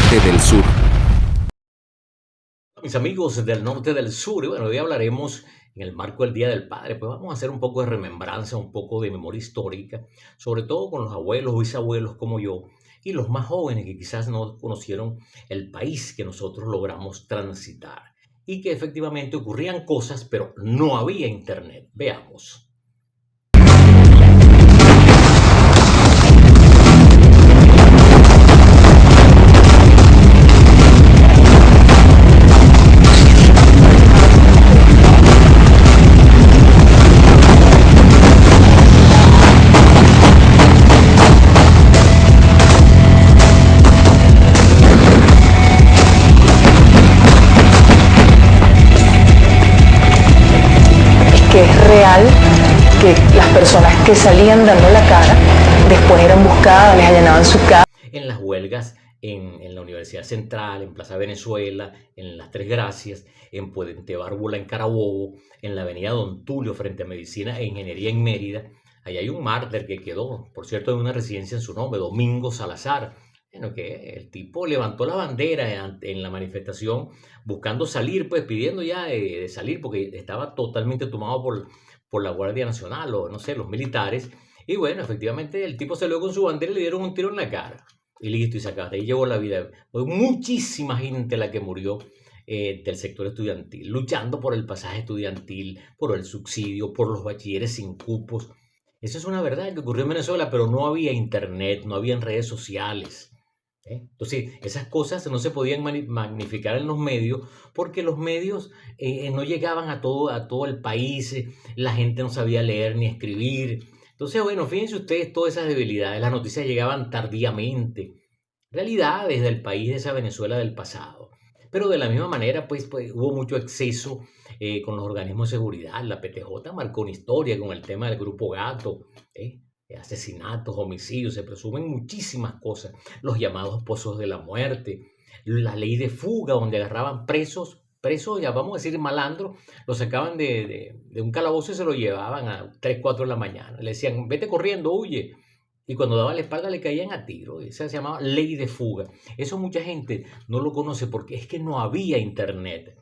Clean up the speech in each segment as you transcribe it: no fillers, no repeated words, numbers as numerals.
norte del sur. Mis amigos del norte del sur, y bueno, hoy hablaremos en el marco del Día del Padre, pues vamos a hacer un poco de remembranza, un poco de memoria histórica, sobre todo con los abuelos o bisabuelos como yo, y los más jóvenes que quizás no conocieron el país que nosotros logramos transitar, y que efectivamente ocurrían cosas, pero no había internet. Veamos. Que es real que las personas que salían dando la cara después eran buscadas, les allanaban su casa. En las huelgas en la Universidad Central, en Plaza Venezuela, en Las Tres Gracias, en Puente Bárbula, en Carabobo, en la avenida Don Tulio frente a Medicina e Ingeniería en Mérida. Ahí hay un mártir que quedó, por cierto, en una residencia en su nombre, Domingo Salazar. Bueno, que el tipo levantó la bandera en la manifestación buscando salir, pues pidiendo ya de salir porque estaba totalmente tomado por la Guardia Nacional o no sé, los militares. Y bueno, efectivamente el tipo salió con su bandera y le dieron un tiro en la cara. Y listo, y se acabó. Ahí llevó la vida. Fue muchísima gente la que murió del sector estudiantil, luchando por el pasaje estudiantil, por el subsidio, por los bachilleres sin cupos. Eso es una verdad que ocurrió en Venezuela, pero no había internet, no había redes sociales. Entonces, esas cosas no se podían magnificar en los medios porque los medios no llegaban a todo el país, la gente no sabía leer ni escribir. Entonces, bueno, fíjense ustedes todas esas debilidades, las noticias llegaban tardíamente, realidades del país, de esa Venezuela del pasado. Pero de la misma manera, pues hubo mucho exceso con los organismos de seguridad. La PTJ marcó una historia con el tema del Grupo Gato, asesinatos, homicidios, se presumen muchísimas cosas, los llamados pozos de la muerte, la ley de fuga donde agarraban presos, ya vamos a decir malandros, los sacaban de un calabozo y se lo llevaban a 3, 4 de la mañana, le decían vete corriendo, huye, y cuando daba la espalda le caían a tiro. Esa se llamaba ley de fuga. Eso mucha gente no lo conoce porque es que no había internet.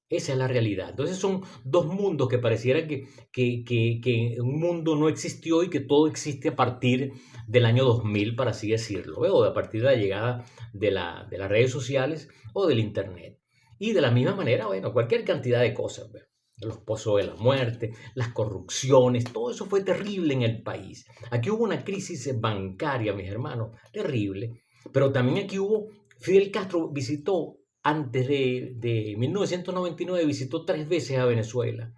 Esa es la realidad. Entonces son dos mundos que pareciera que un mundo no existió y que todo existe a partir del año 2000, para así decirlo, o a partir de la llegada de las redes sociales o del internet. Y de la misma manera, bueno, cualquier cantidad de cosas, los pozos de la muerte, las corrupciones, todo eso fue terrible en el país. Aquí hubo una crisis bancaria, mis hermanos, terrible, pero también aquí Fidel Castro visitó antes de 1999, visitó 3 veces a Venezuela.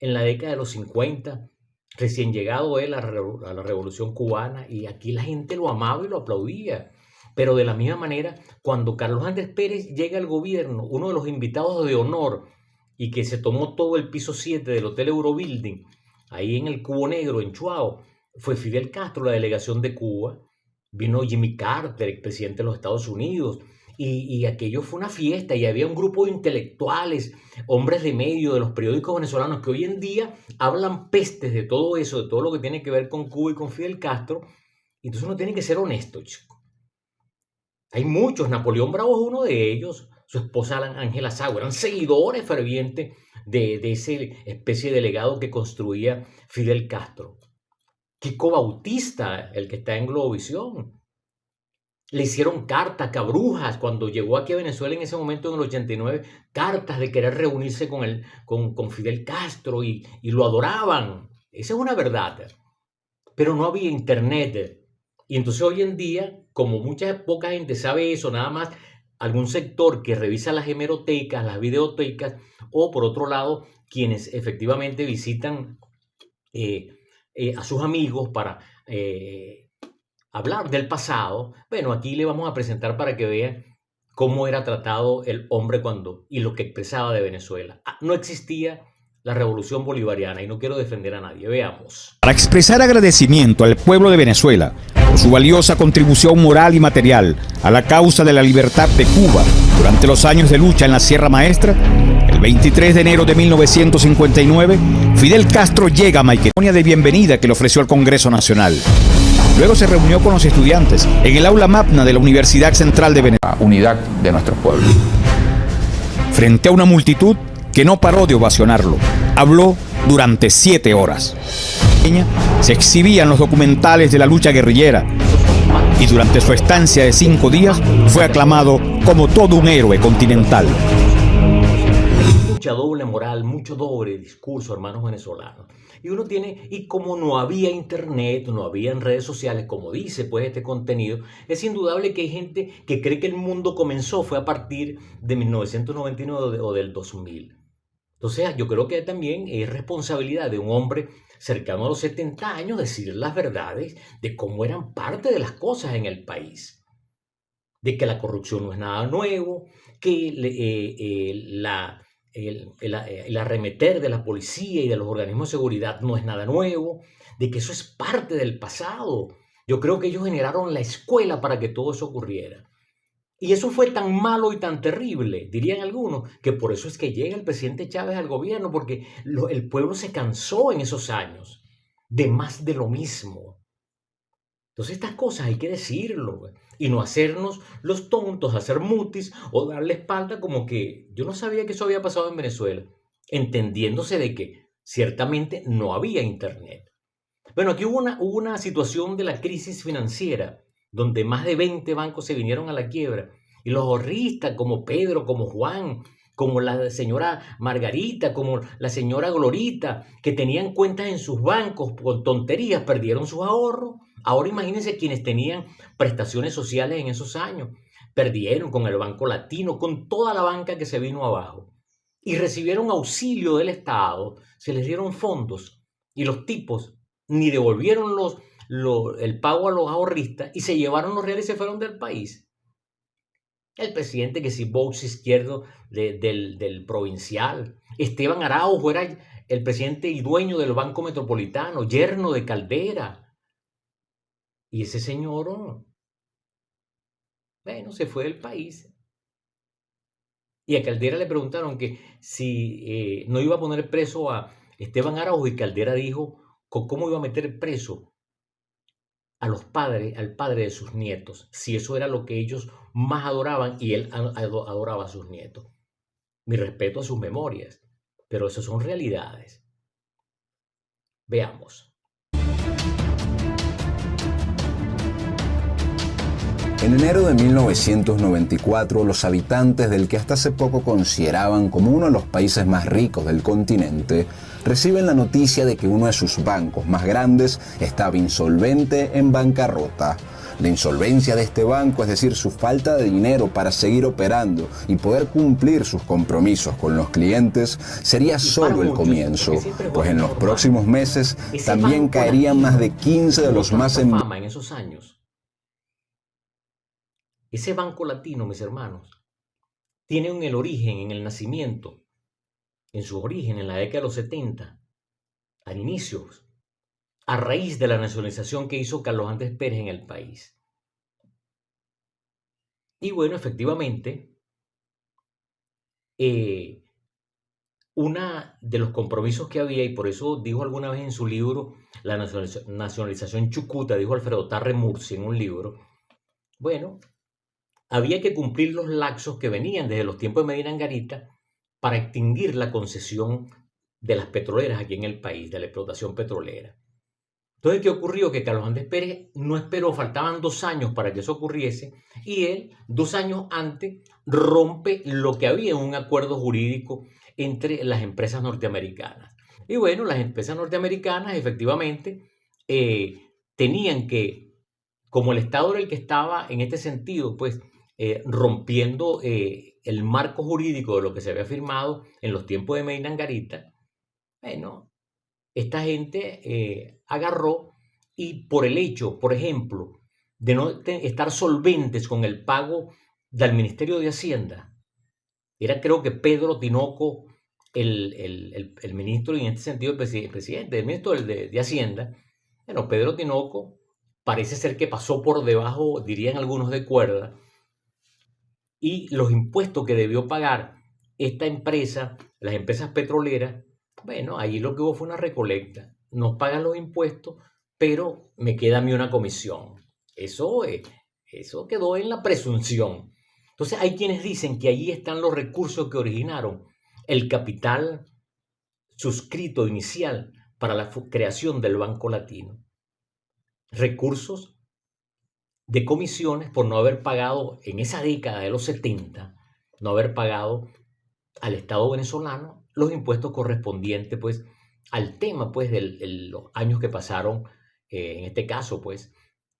En la década de los 50, recién llegado él a la Revolución Cubana, y aquí la gente lo amaba y lo aplaudía. Pero de la misma manera, cuando Carlos Andrés Pérez llega al gobierno, uno de los invitados de honor, y que se tomó todo el piso 7 del Hotel Eurobuilding, ahí en el Cubo Negro, en Chuao, fue Fidel Castro, la delegación de Cuba. Vino Jimmy Carter, el presidente de los Estados Unidos, y aquello fue una fiesta, y había un grupo de intelectuales, hombres de medio de los periódicos venezolanos que hoy en día hablan pestes de todo eso, de todo lo que tiene que ver con Cuba y con Fidel Castro. Entonces uno tiene que ser honesto, chico. Hay muchos, Napoleón Bravo es uno de ellos, su esposa Ángela Sagua, eran seguidores fervientes de ese especie de legado que construía Fidel Castro. Kiko Bautista, el que está en Globovisión, le hicieron cartas, Cabrujas, cuando llegó aquí a Venezuela en ese momento, en el 89, cartas de querer reunirse con Fidel Castro, y lo adoraban. Esa es una verdad. Pero no había internet. Y entonces hoy en día, como poca gente sabe eso, nada más algún sector que revisa las hemerotecas, las videotecas, o por otro lado, quienes efectivamente visitan a sus amigos para hablar del pasado. Bueno, aquí le vamos a presentar para que vean cómo era tratado el hombre y lo que expresaba de Venezuela. No existía la revolución bolivariana, y no quiero defender a nadie. Veamos. Para expresar agradecimiento al pueblo de Venezuela por su valiosa contribución moral y material a la causa de la libertad de Cuba durante los años de lucha en la Sierra Maestra, el 23 de enero de 1959, Fidel Castro llega a Maiquetía de bienvenida que le ofreció el Congreso Nacional. Luego se reunió con los estudiantes en el aula magna de la Universidad Central de Venezuela. La unidad de nuestro pueblo. Frente a una multitud que no paró de ovacionarlo, habló durante 7 horas. Se exhibían los documentales de la lucha guerrillera y durante su estancia de 5 días fue aclamado como todo un héroe continental. Mucha doble moral, mucho doble discurso, hermanos venezolanos. Y como no había internet, no había en redes sociales, como dice pues este contenido, es indudable que hay gente que cree que el mundo comenzó fue a partir de 1999 o del 2000. Entonces yo creo que también es responsabilidad de un hombre cercano a los 70 años decir las verdades de cómo eran parte de las cosas en el país. De que la corrupción no es nada nuevo, que el arremeter de la policía y de los organismos de seguridad no es nada nuevo, de que eso es parte del pasado. Yo creo que ellos generaron la escuela para que todo eso ocurriera. Y eso fue tan malo y tan terrible, dirían algunos, que por eso es que llega el presidente Chávez al gobierno, porque el pueblo se cansó en esos años de más de lo mismo. Entonces estas cosas hay que decirlo, y no hacernos los tontos, hacer mutis o darle espalda como que yo no sabía que eso había pasado en Venezuela, entendiéndose de que ciertamente no había internet. Bueno, aquí hubo una situación de la crisis financiera, donde más de 20 bancos se vinieron a la quiebra, y los ahorristas como Pedro, como Juan, como la señora Margarita, como la señora Glorita, que tenían cuentas en sus bancos por tonterías, perdieron sus ahorros. Ahora imagínense quienes tenían prestaciones sociales en esos años, perdieron con el Banco Latino, con toda la banca que se vino abajo, y recibieron auxilio del Estado, se les dieron fondos, y los tipos ni devolvieron el pago a los ahorristas y se llevaron los reales y se fueron del país. El presidente que si Vox izquierdo del provincial, Esteban Araujo era el presidente y dueño del Banco Metropolitano, yerno de Caldera. Y ese señor, bueno, se fue del país. Y a Caldera le preguntaron que si no iba a poner preso a Esteban Araujo, y Caldera dijo cómo iba a meter preso al padre de sus nietos, si eso era lo que ellos más adoraban y él adoraba a sus nietos. Mi respeto a sus memorias, pero eso son realidades. Veamos. En enero de 1994, los habitantes del que hasta hace poco consideraban como uno de los países más ricos del continente, reciben la noticia de que uno de sus bancos más grandes estaba insolvente, en bancarrota. La insolvencia de este banco, es decir, su falta de dinero para seguir operando y poder cumplir sus compromisos con los clientes, sería solo el comienzo, pues en los próximos meses también caerían más de 15 de los más en esos años. Ese Banco Latino, mis hermanos, tiene el origen en el nacimiento, en su origen en la década de los 70, al inicio, a raíz de la nacionalización que hizo Carlos Andrés Pérez en el país. Y bueno, efectivamente, uno de los compromisos que había, y por eso dijo alguna vez en su libro La nacionalización chucuta, dijo Alfredo Tarre Murci en un libro, bueno, había que cumplir los lapsos que venían desde los tiempos de Medina Angarita para extinguir la concesión de las petroleras aquí en el país, de la explotación petrolera. Entonces, ¿qué ocurrió? Que Carlos Andrés Pérez no esperó, faltaban 2 años para que eso ocurriese, y él, 2 años antes, rompe lo que había en un acuerdo jurídico entre las empresas norteamericanas. Y bueno, las empresas norteamericanas efectivamente tenían que, como el Estado era el que estaba en este sentido, pues rompiendo el marco jurídico de lo que se había firmado en los tiempos de Medina Angarita, bueno, esta gente agarró y por el hecho, por ejemplo, de no estar solventes con el pago del Ministerio de Hacienda, era creo que Pedro Tinoco el ministro, y en este sentido el presidente, el ministro de Hacienda. Bueno, Pedro Tinoco parece ser que pasó por debajo, dirían algunos, de cuerda, y los impuestos que debió pagar esta empresa, las empresas petroleras, bueno, ahí lo que hubo fue una recolecta. Nos pagan los impuestos, pero me queda a mí una comisión. Eso, eso quedó en la presunción. Entonces hay quienes dicen que allí están los recursos que originaron el capital suscrito inicial para la creación del Banco Latino. Recursos de comisiones por no haber pagado en esa década de los 70, no haber pagado al Estado venezolano los impuestos correspondientes pues al tema pues de los años que pasaron, en este caso pues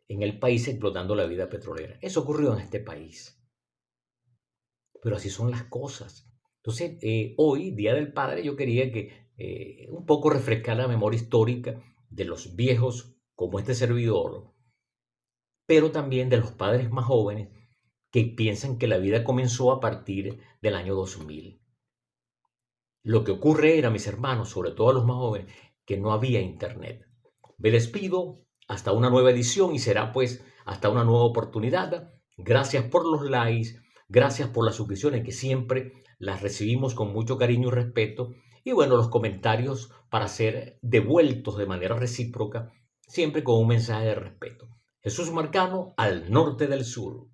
en el país explotando la vida petrolera. Eso ocurrió en este país. Pero así son las cosas. Entonces, hoy, Día del Padre, yo quería que un poco refrescar la memoria histórica de los viejos como este servidor, pero también de los padres más jóvenes que piensan que la vida comenzó a partir del año 2000. Lo que ocurre era, mis hermanos, sobre todo a los más jóvenes, que no había internet. Me despido hasta una nueva edición y será pues hasta una nueva oportunidad. Gracias por los likes, gracias por las suscripciones que siempre las recibimos con mucho cariño y respeto. Y bueno, los comentarios para ser devueltos de manera recíproca, siempre con un mensaje de respeto. Jesús Marcano, al norte del sur.